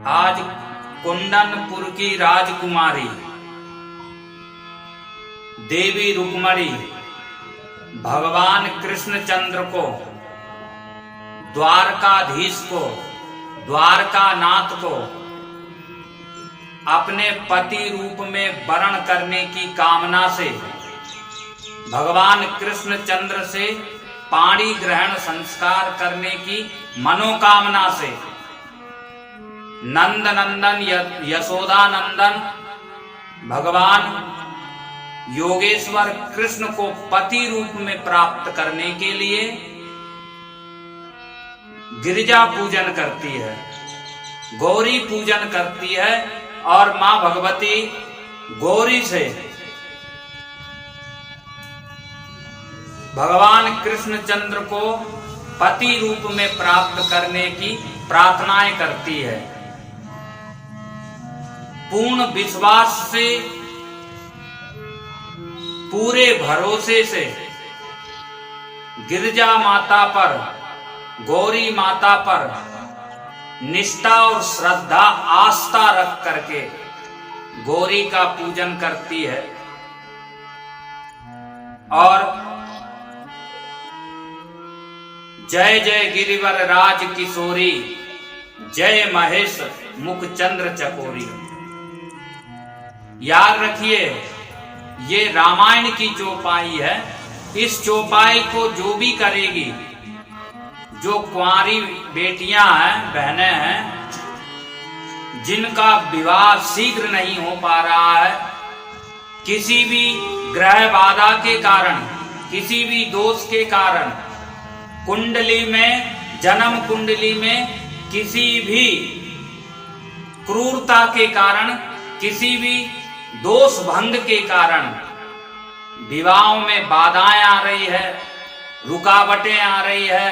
आज कुंदनपुर की राजकुमारी देवी रुक्मणी भगवान कृष्णचंद्र को, द्वारकाधीश को, द्वारकानाथ को अपने पति रूप में वरण करने की कामना से, भगवान कृष्णचंद्र से पाणी ग्रहण संस्कार करने की मनोकामना से नंद नंदन यशोदा नंदन भगवान योगेश्वर कृष्ण को पति रूप में प्राप्त करने के लिए गिरिजा पूजन करती है, गौरी पूजन करती है और मां भगवती गौरी से भगवान कृष्णचंद्र को पति रूप में प्राप्त करने की प्रार्थनाएं करती है। पूर्ण विश्वास से, पूरे भरोसे से गिरिजा माता पर, गौरी माता पर निष्ठा और श्रद्धा आस्था रख करके गौरी का पूजन करती है और जय जय गिरिवर राज किशोरी, जय महेश मुख चंद्र चकोरी। याद रखिए, ये रामायण की चौपाई है। इस चौपाई को जो भी करेगी, जो कुंवारी बेटियां हैं, बहनें हैं, जिनका विवाह शीघ्र नहीं हो पा रहा है, किसी भी ग्रह बाधा के कारण, किसी भी दोष के कारण, कुंडली में, जन्म कुंडली में किसी भी क्रूरता के कारण, किसी भी दोष भंग के कारण विवाहों में बाधाएं आ रही है, रुकावटें आ रही है,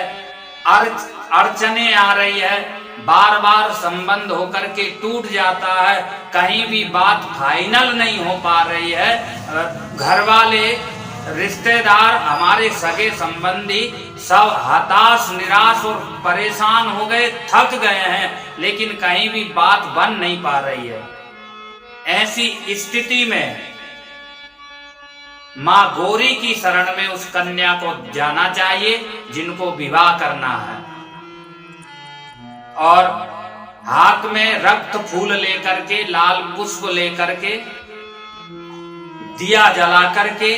अड़चने आ रही है, बार बार संबंध होकर के टूट जाता है, कहीं भी बात फाइनल नहीं हो पा रही है, घर वाले, रिश्तेदार, हमारे सगे संबंधी सब हताश, निराश और परेशान हो गए, थक गए हैं, लेकिन कहीं भी बात बन नहीं पा रही है। ऐसी स्थिति में मां गौरी की शरण में उस कन्या को जाना चाहिए जिनको विवाह करना है, और हाथ में रक्त फूल लेकर के, लाल पुष्प लेकर के, दिया जला करके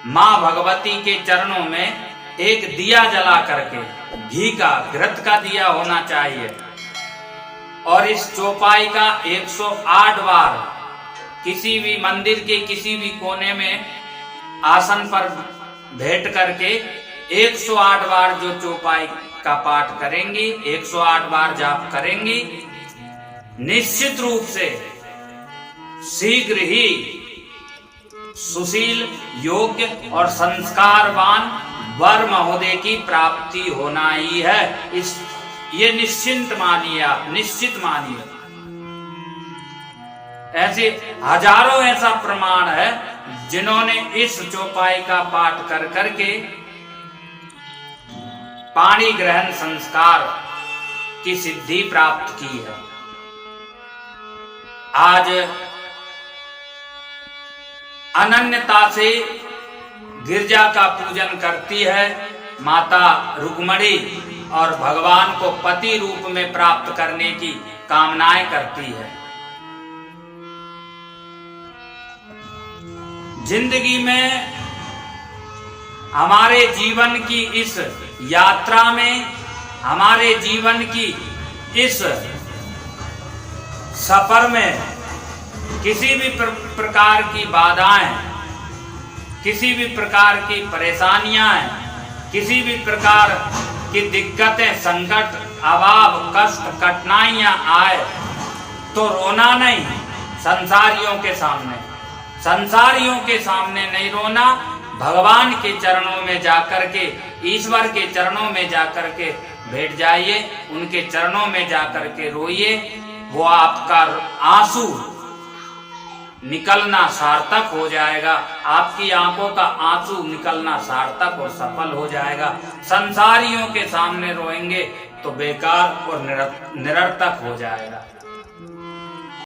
मां भगवती के चरणों में एक दिया जला करके, घी का, घृत का दिया होना चाहिए, और इस चौपाई का 108 बार किसी भी मंदिर के किसी भी कोने में आसन पर बैठ करके 108 बार जो चौपाई का पाठ करेंगी, 108 बार जाप करेंगी, निश्चित रूप से शीघ्र ही सुशील, योग्य और संस्कारवान वर महोदय की प्राप्ति होना ही है। ये निश्चिंत मानिए, आप निश्चित मानिए। ऐसे हजारों ऐसा प्रमाण है जिन्होंने इस चौपाई का पाठ कर करके पाणी ग्रहण संस्कार की सिद्धि प्राप्त की है। आज अनन्यता से गिरजा का पूजन करती है माता रुक्मणी और भगवान को पति रूप में प्राप्त करने की कामनाएं करती है। जिंदगी में, हमारे जीवन की इस यात्रा में, हमारे जीवन की इस सफर में किसी भी प्रकार की बाधाएं, किसी भी प्रकार की परेशानियां, किसी भी प्रकार की दिक्कतें, संकट, अभाव, कष्ट, कठिनाइयां आए तो रोना नहीं। संसारियों के सामने, संसारियों के सामने नहीं रोना, भगवान के चरणों में जाकर के, ईश्वर के चरणों में जाकर के बैठ जाइए, उनके चरणों में जाकर के रोइए। वो आपका आंसू निकलना सार्थक हो जाएगा, आपकी आंखों का आंसू निकलना सार्थक और सफल हो जाएगा। संसारियों के सामने रोएंगे तो बेकार और निरर्थक हो जाएगा।